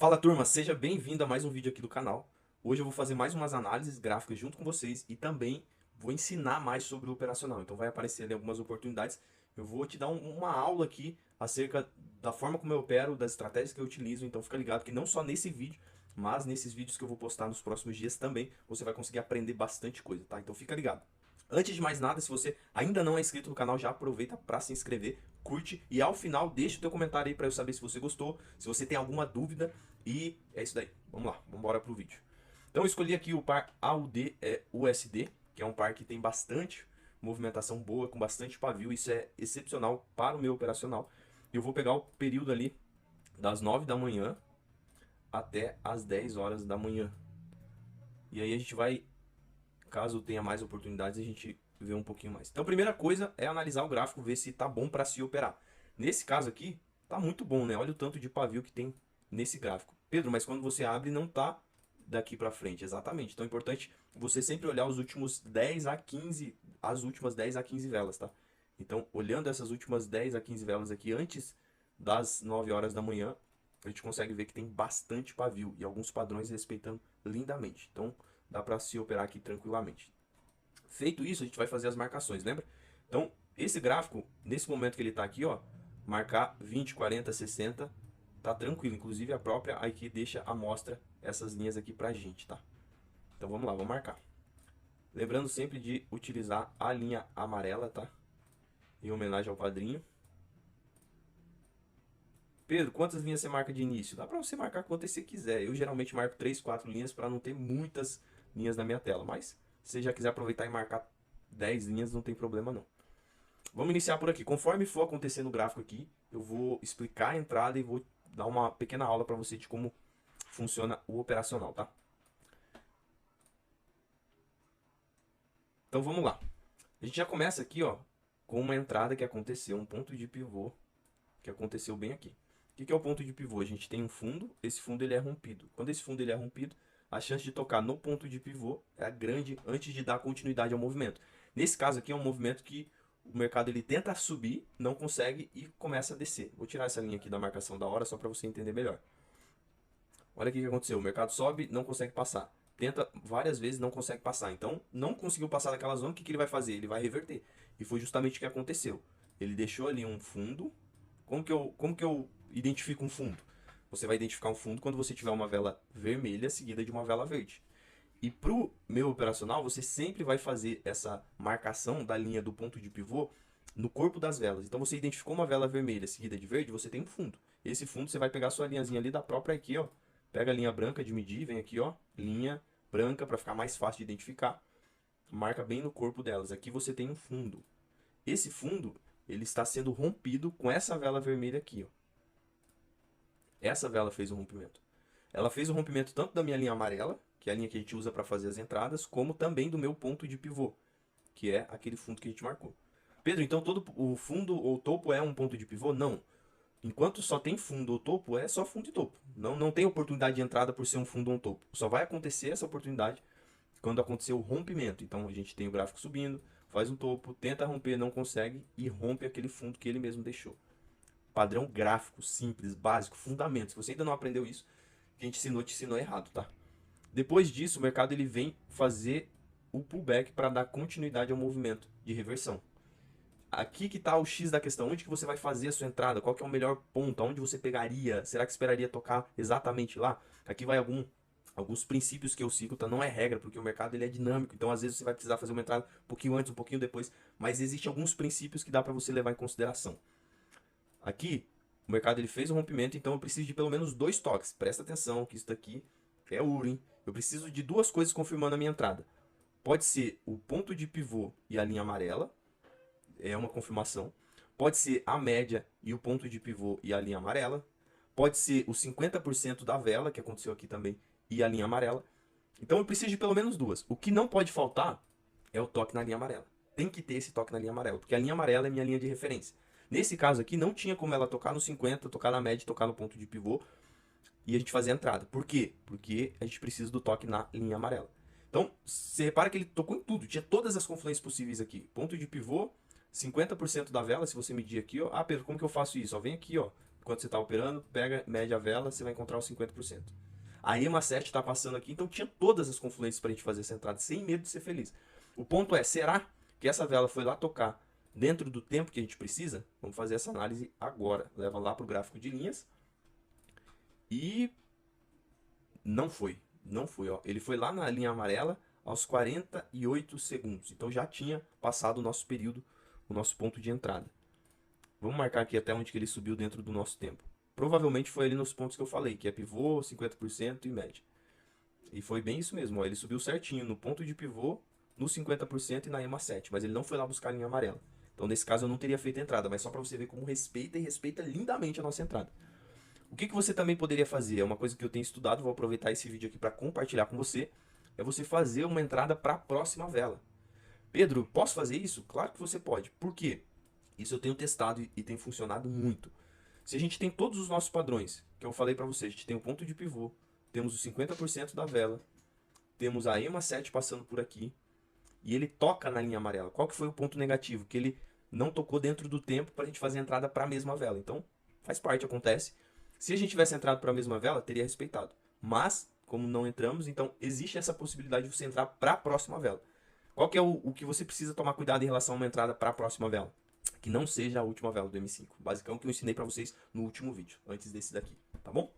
Fala turma, seja bem-vindo a mais um vídeo aqui do canal. Hoje eu vou fazer mais umas análises gráficas junto com vocês e também vou ensinar mais sobre o operacional. Então vai aparecer ali algumas oportunidades. Eu vou te dar uma aula aqui acerca da forma como eu opero, das estratégias que eu utilizo. Então fica ligado que não só nesse vídeo, mas nesses vídeos que eu vou postar nos próximos dias também, você vai conseguir aprender bastante coisa, tá? Então fica ligado. Antes de mais nada, se você ainda não é inscrito no canal, já aproveita para se inscrever, curte e ao final deixa o teu comentário aí para eu saber se você gostou, se você tem alguma dúvida e é isso daí. Vamos lá, vamos embora pro vídeo. Então eu escolhi aqui o par AUD USD, que é um par que tem bastante movimentação boa, com bastante pavio, isso é excepcional para o meu operacional. Eu vou pegar o período ali das 9 da manhã até as 10 horas da manhã. E aí a gente vai, caso tenha mais oportunidades, a gente vê um pouquinho mais. Então a primeira coisa é analisar o gráfico, ver se tá bom para se operar. Nesse caso aqui, tá muito bom, né? Olha o tanto de pavio que tem nesse gráfico. Pedro, mas quando você abre não tá daqui para frente, exatamente. Então é importante você sempre olhar os últimos 10 a 15, as últimas 10 a 15 velas, tá? Então, olhando essas últimas 10 a 15 velas aqui antes das 9 horas da manhã, a gente consegue ver que tem bastante pavio e alguns padrões respeitando lindamente. Então, dá para se operar aqui tranquilamente. Feito isso, a gente vai fazer as marcações, lembra? Então, esse gráfico, nesse momento que ele está aqui, ó, marcar 20, 40, 60, tá tranquilo. Inclusive a própria aqui deixa a mostra essas linhas aqui pra gente, tá? Então vamos lá, vamos marcar. Lembrando sempre de utilizar a linha amarela, tá? Em homenagem ao padrinho. Pedro, quantas linhas você marca de início? Dá pra você marcar quantas você quiser. Eu geralmente marco 3, 4 linhas para não ter muitas linhas na minha tela. Mas se você já quiser aproveitar e marcar 10 linhas, não tem problema não. Vamos iniciar por aqui. Conforme for acontecendo o gráfico aqui, eu vou explicar a entrada e vou dar uma pequena aula para você de como funciona o operacional, tá? Então vamos lá. A gente já começa aqui, ó, com uma entrada que aconteceu, um ponto de pivô que aconteceu bem aqui. O que é o ponto de pivô? A gente tem um fundo, esse fundo ele é rompido. Quando esse fundo ele é rompido, a chance de tocar no ponto de pivô é grande antes de dar continuidade ao movimento. Nesse caso aqui é um movimento que o mercado ele tenta subir, não consegue e começa a descer. Vou tirar essa linha aqui da marcação da hora só para você entender melhor. Olha o que aconteceu, o mercado sobe, não consegue passar. Tenta várias vezes, não consegue passar. Então, não conseguiu passar daquela zona, o que ele vai fazer? Ele vai reverter. E foi justamente o que aconteceu. Ele deixou ali um fundo. Como que eu identifico um fundo? Você vai identificar um fundo quando você tiver uma vela vermelha seguida de uma vela verde. E para o meu operacional, você sempre vai fazer essa marcação da linha do ponto de pivô no corpo das velas. Então você identificou uma vela vermelha seguida de verde, você tem um fundo. Esse fundo você vai pegar a sua linhazinha ali da própria aqui, ó. Pega a linha branca de medir, vem aqui, ó, linha branca para ficar mais fácil de identificar. Marca bem no corpo delas. Aqui você tem um fundo. Esse fundo, ele está sendo rompido com essa vela vermelha aqui, ó. Essa vela fez o rompimento. Ela fez o rompimento tanto da minha linha amarela, que é a linha que a gente usa para fazer as entradas, como também do meu ponto de pivô, que é aquele fundo que a gente marcou. Pedro, então todo o fundo ou topo é um ponto de pivô? Não. Enquanto só tem fundo ou topo, é só fundo e topo. Não tem oportunidade de entrada por ser um fundo ou um topo. Só vai acontecer essa oportunidade quando acontecer o rompimento. Então a gente tem o gráfico subindo, faz um topo, tenta romper, não consegue e rompe aquele fundo que ele mesmo deixou. Padrão gráfico, simples, básico, fundamento. Se você ainda não aprendeu isso, que a gente ensinou, te ensinou errado, tá? Depois disso, o mercado ele vem fazer o pullback para dar continuidade ao movimento de reversão. Aqui que está o X da questão, onde que você vai fazer a sua entrada, qual que é o melhor ponto, aonde você pegaria, será que esperaria tocar exatamente lá? Aqui vai alguns princípios que eu sigo, tá? Não é regra, porque o mercado ele é dinâmico, então às vezes você vai precisar fazer uma entrada um pouquinho antes, um pouquinho depois, mas existem alguns princípios que dá para você levar em consideração. Aqui, o mercado ele fez o rompimento, então eu preciso de pelo menos 2 toques. Presta atenção que isso daqui é ouro, hein? Eu preciso de 2 coisas confirmando a minha entrada. Pode ser o ponto de pivô e a linha amarela, é uma confirmação. Pode ser a média e o ponto de pivô e a linha amarela. Pode ser os 50% da vela, que aconteceu aqui também, e a linha amarela. Então eu preciso de pelo menos 2. O que não pode faltar é o toque na linha amarela. Tem que ter esse toque na linha amarela, porque a linha amarela é minha linha de referência. Nesse caso aqui, não tinha como ela tocar no 50, tocar na média, tocar no ponto de pivô e a gente fazer a entrada. Por quê? Porque a gente precisa do toque na linha amarela. Então, você repara que ele tocou em tudo, tinha todas as confluências possíveis aqui. Ponto de pivô, 50% da vela, se você medir aqui, ó. Ah, Pedro, como que eu faço isso? Ó, vem aqui, ó, enquanto você está operando, pega, mede a vela, você vai encontrar os 50%. A EMA 7 está passando aqui, então tinha todas as confluências para a gente fazer essa entrada, sem medo de ser feliz. O ponto é, será que essa vela foi lá tocar dentro do tempo que a gente precisa? Vamos fazer essa análise agora. Leva lá para o gráfico de linhas. E não foi. Não foi, ó. Ele foi lá na linha amarela aos 48 segundos. Então já tinha passado o nosso período, o nosso ponto de entrada. Vamos marcar aqui até onde que ele subiu dentro do nosso tempo. Provavelmente foi ali nos pontos que eu falei, que é pivô, 50% e média. E foi bem isso mesmo, ó. Ele subiu certinho no ponto de pivô, no 50% e na EMA 7, mas ele não foi lá buscar a linha amarela. Então nesse caso eu não teria feito a entrada, mas só para você ver como respeita e respeita lindamente a nossa entrada. O que você também poderia fazer, é uma coisa que eu tenho estudado, vou aproveitar esse vídeo aqui para compartilhar com você, é você fazer uma entrada para a próxima vela. Pedro, posso fazer isso? Claro que você pode. Por quê? Isso eu tenho testado e tem funcionado muito. Se a gente tem todos os nossos padrões, que eu falei para você, a gente tem o ponto de pivô, temos os 50% da vela, temos a EMA 7 passando por aqui, e ele toca na linha amarela. Qual que foi o ponto negativo? Que ele não tocou dentro do tempo para a gente fazer a entrada para a mesma vela. Então, faz parte, acontece. Se a gente tivesse entrado para a mesma vela, teria respeitado. Mas, como não entramos, então existe essa possibilidade de você entrar para a próxima vela. Qual que é o que você precisa tomar cuidado em relação a uma entrada para a próxima vela? Que não seja a última vela do M5. Basicão que eu ensinei para vocês no último vídeo, antes desse daqui, tá bom?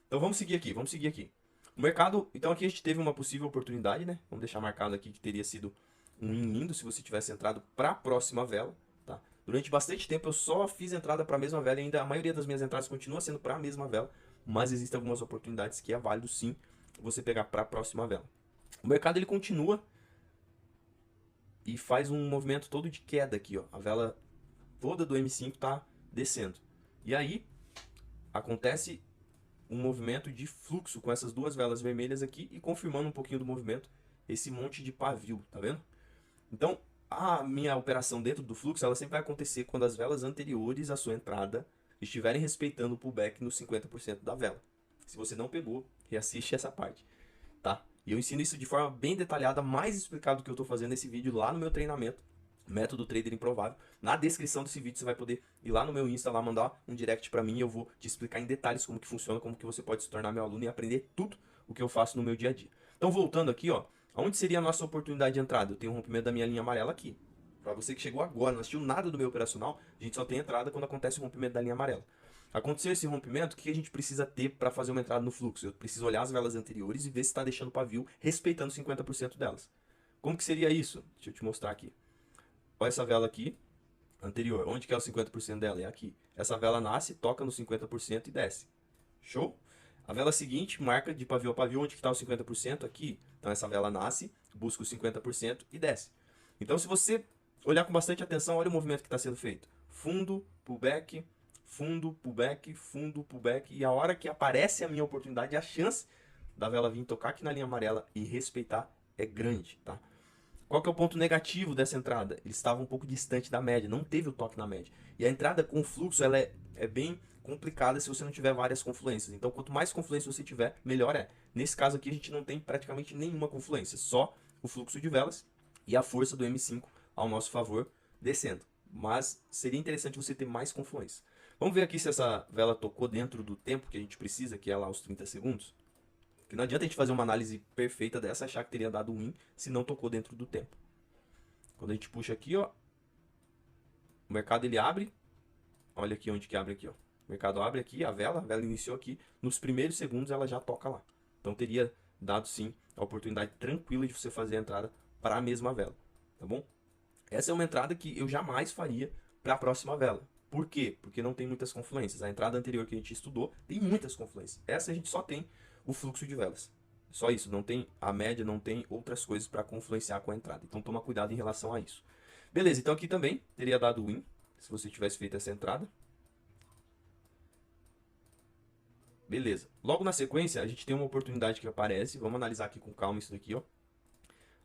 Então vamos seguir aqui, vamos seguir aqui. O mercado, então aqui a gente teve uma possível oportunidade, né? Vamos deixar marcado aqui que teria sido um win lindo se você tivesse entrado para a próxima vela, tá? Durante bastante tempo eu só fiz entrada para a mesma vela e ainda a maioria das minhas entradas continua sendo para a mesma vela, mas existem algumas oportunidades que é válido sim você pegar para a próxima vela. O mercado ele continua e faz um movimento todo de queda aqui, ó. A vela toda do M5 está descendo. E aí acontece um movimento de fluxo com essas duas velas vermelhas aqui e confirmando um pouquinho do movimento, esse monte de pavio, tá vendo? Então, a minha operação dentro do fluxo, ela sempre vai acontecer quando as velas anteriores à sua entrada estiverem respeitando o pullback nos 50% da vela. Se você não pegou, reassiste essa parte, tá? E eu ensino isso de forma bem detalhada, mais explicado do que eu estou fazendo nesse vídeo lá no meu treinamento, Método Trader Improvável. Na descrição desse vídeo você vai poder ir lá no meu Insta, lá mandar um direct para mim e eu vou te explicar em detalhes como que funciona, como que você pode se tornar meu aluno e aprender tudo o que eu faço no meu dia a dia. Então voltando aqui, ó, onde seria a nossa oportunidade de entrada? Eu tenho um rompimento da minha linha amarela aqui. Para você que chegou agora, não assistiu nada do meu operacional, a gente só tem entrada quando acontece o rompimento da linha amarela. Aconteceu esse rompimento, o que a gente precisa ter para fazer uma entrada no fluxo? Eu preciso olhar as velas anteriores e ver se está deixando o pavio respeitando 50% delas. Como que seria isso? Deixa eu te mostrar aqui. Olha essa vela aqui, anterior. Onde que é o 50% dela? É aqui. Essa vela nasce, toca no 50% e desce. Show? A vela seguinte marca de pavio a pavio onde que está o 50% aqui. Então essa vela nasce, busca o 50% e desce. Então se você olhar com bastante atenção, olha o movimento que está sendo feito. Fundo, pullback, fundo, pullback, fundo, pullback. E a hora que aparece a minha oportunidade, a chance da vela vir tocar aqui na linha amarela e respeitar é grande, tá? Qual que é o ponto negativo dessa entrada? Ele estava um pouco distante da média, não teve o toque na média. E a entrada com fluxo ela é bem complicada se você não tiver várias confluências. Então, quanto mais confluência você tiver, melhor é. Nesse caso aqui, a gente não tem praticamente nenhuma confluência, só o fluxo de velas e a força do M5 ao nosso favor descendo. Mas seria interessante você ter mais confluência. Vamos ver aqui se essa vela tocou dentro do tempo que a gente precisa, que é lá os 30 segundos. Porque não adianta a gente fazer uma análise perfeita dessa e achar que teria dado win se não tocou dentro do tempo. Quando a gente puxa aqui, ó, o mercado ele abre. Olha aqui onde que abre aqui, ó. O mercado abre aqui, a vela iniciou aqui. Nos primeiros segundos ela já toca lá. Então teria dado sim a oportunidade tranquila de você fazer a entrada para a mesma vela, tá bom? Essa é uma entrada que eu jamais faria para a próxima vela. Por quê? Porque não tem muitas confluências. A entrada anterior que a gente estudou tem muitas confluências. Essa a gente só tem o fluxo de velas. Só isso, não tem a média, não tem outras coisas para confluenciar com a entrada. Então toma cuidado em relação a isso. Beleza, então aqui também teria dado win se você tivesse feito essa entrada. Beleza. Logo na sequência, a gente tem uma oportunidade que aparece. Vamos analisar aqui com calma isso daqui, ó.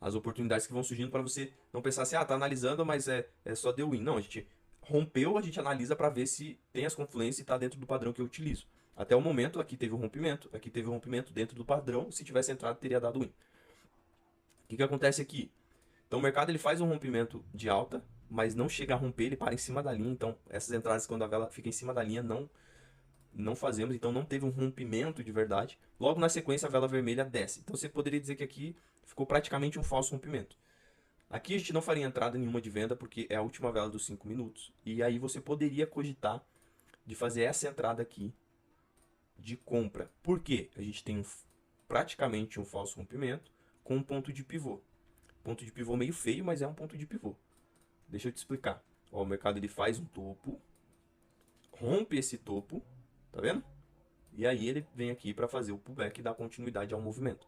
As oportunidades que vão surgindo para você não pensar assim, ah, tá analisando, mas é só deu win. Não, a gente rompeu, a gente analisa para ver se tem as confluências e está dentro do padrão que eu utilizo. Até o momento, aqui teve um rompimento dentro do padrão. Se tivesse entrado, teria dado win. O que acontece aqui? Então o mercado ele faz um rompimento de alta, mas não chega a romper, ele para em cima da linha. Então essas entradas, quando a vela fica em cima da linha, não fazemos, então não teve um rompimento de verdade. Logo na sequência a vela vermelha desce. Então você poderia dizer que aqui ficou praticamente um falso rompimento. Aqui a gente não faria entrada nenhuma de venda porque é a última vela dos 5 minutos. E aí você poderia cogitar de fazer essa entrada aqui de compra. Por quê? A gente tem praticamente um falso rompimento com um ponto de pivô. Ponto de pivô meio feio, mas é um ponto de pivô. Deixa eu te explicar. Ó, o mercado ele faz um topo, rompe esse topo, tá vendo? E aí ele vem aqui para fazer o pullback e dar continuidade ao movimento.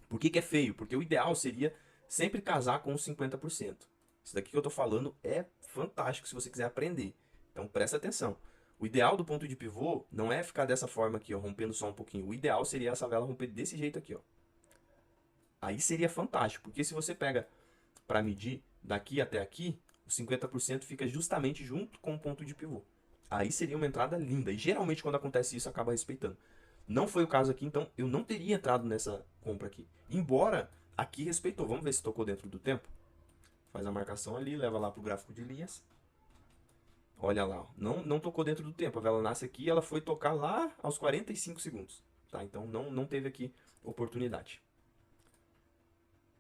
Por que é feio? Porque o ideal seria sempre casar com os 50%. Isso daqui que eu tô falando é fantástico se você quiser aprender. Então presta atenção. O ideal do ponto de pivô não é ficar dessa forma aqui, ó, rompendo só um pouquinho. O ideal seria essa vela romper desse jeito aqui, ó. Aí seria fantástico, porque se você pega para medir daqui até aqui, os 50% fica justamente junto com o ponto de pivô. Aí seria uma entrada linda. E geralmente quando acontece isso, acaba respeitando. Não foi o caso aqui, então eu não teria entrado nessa compra aqui. Embora aqui respeitou. Vamos ver se tocou dentro do tempo. Faz a marcação ali, leva lá para o gráfico de linhas. Olha lá, ó. Não tocou dentro do tempo. A vela nasce aqui, ela foi tocar lá aos 45 segundos. Tá? Então não teve aqui oportunidade.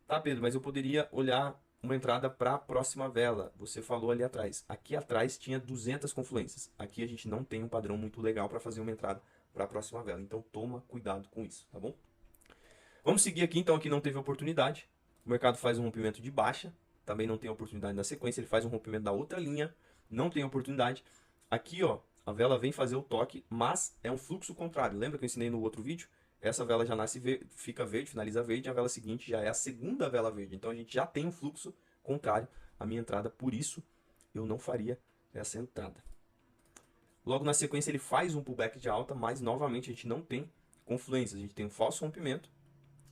Tá, Pedro, mas eu poderia olhar uma entrada para a próxima vela. Você falou ali atrás. Aqui atrás tinha 200 confluências. Aqui a gente não tem um padrão muito legal para fazer uma entrada para a próxima vela. Então toma cuidado com isso, tá bom? Vamos seguir aqui, então aqui não teve oportunidade. O mercado faz um rompimento de baixa. Também não tem oportunidade na sequência. Ele faz um rompimento da outra linha. Não tem oportunidade. Aqui, ó, a vela vem fazer o toque, mas é um fluxo contrário. Lembra que eu ensinei no outro vídeo? Essa vela já nasce fica verde, finaliza verde, a vela seguinte já é a segunda vela verde. Então a gente já tem um fluxo contrário à minha entrada, por isso eu não faria essa entrada. Logo na sequência ele faz um pullback de alta, mas novamente a gente não tem confluências, a gente tem um falso rompimento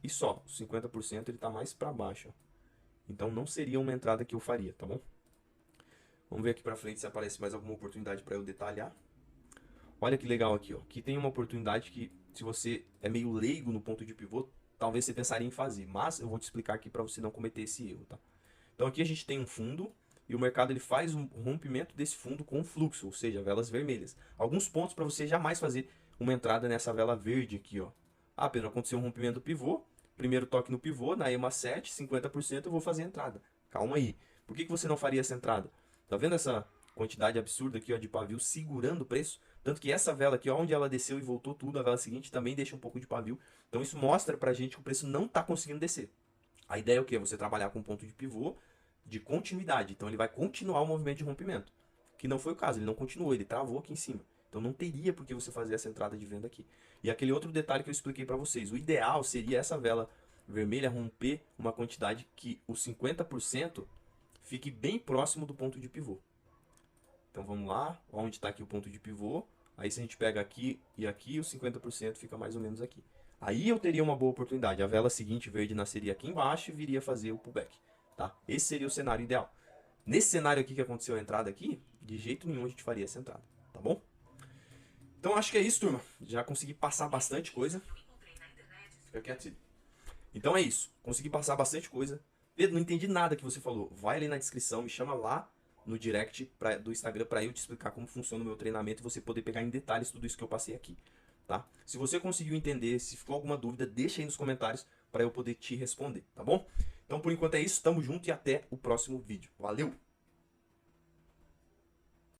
e só, os 50% ele está mais para baixo. Então não seria uma entrada que eu faria, tá bom? Vamos ver aqui para frente se aparece mais alguma oportunidade para eu detalhar. Olha que legal aqui, ó. Aqui tem uma oportunidade que, se você é meio leigo no ponto de pivô, talvez você pensaria em fazer. Mas eu vou te explicar aqui para você não cometer esse erro, tá? Então aqui a gente tem um fundo e o mercado ele faz um rompimento desse fundo com fluxo, ou seja, velas vermelhas. Alguns pontos para você jamais fazer uma entrada nessa vela verde aqui, ó. Ah, Pedro, aconteceu um rompimento do pivô. Primeiro toque no pivô, na EMA 7, 50% eu vou fazer a entrada. Calma aí. Por que você não faria essa entrada? Tá vendo essa quantidade absurda aqui, ó, de pavio segurando o preço? Tanto que essa vela aqui, onde ela desceu e voltou tudo, a vela seguinte também deixa um pouco de pavio. Então isso mostra pra gente que o preço não está conseguindo descer. A ideia é o quê? Você trabalhar com um ponto de pivô de continuidade. Então ele vai continuar o movimento de rompimento. Que não foi o caso, ele não continuou, ele travou aqui em cima. Então não teria por que você fazer essa entrada de venda aqui. E aquele outro detalhe que eu expliquei para vocês. O ideal seria essa vela vermelha romper uma quantidade que os 50% fique bem próximo do ponto de pivô. Então vamos lá, onde está aqui o ponto de pivô. Aí se a gente pega aqui e aqui, os 50% fica mais ou menos aqui. Aí eu teria uma boa oportunidade. A vela seguinte verde nasceria aqui embaixo e viria fazer o pullback. Tá? Esse seria o cenário ideal. Nesse cenário aqui que aconteceu a entrada aqui, de jeito nenhum a gente faria essa entrada. Tá bom? Então acho que é isso, turma. Já consegui passar bastante coisa. Fica quieto, Cid. Então é isso. Consegui passar bastante coisa. Pedro, não entendi nada que você falou. Vai ali na descrição, me chama lá no direct do Instagram para eu te explicar como funciona o meu treinamento e você poder pegar em detalhes tudo isso que eu passei aqui, tá? Se você conseguiu entender, se ficou alguma dúvida, deixa aí nos comentários para eu poder te responder, tá bom? Então por enquanto é isso, tamo junto e até o próximo vídeo. Valeu!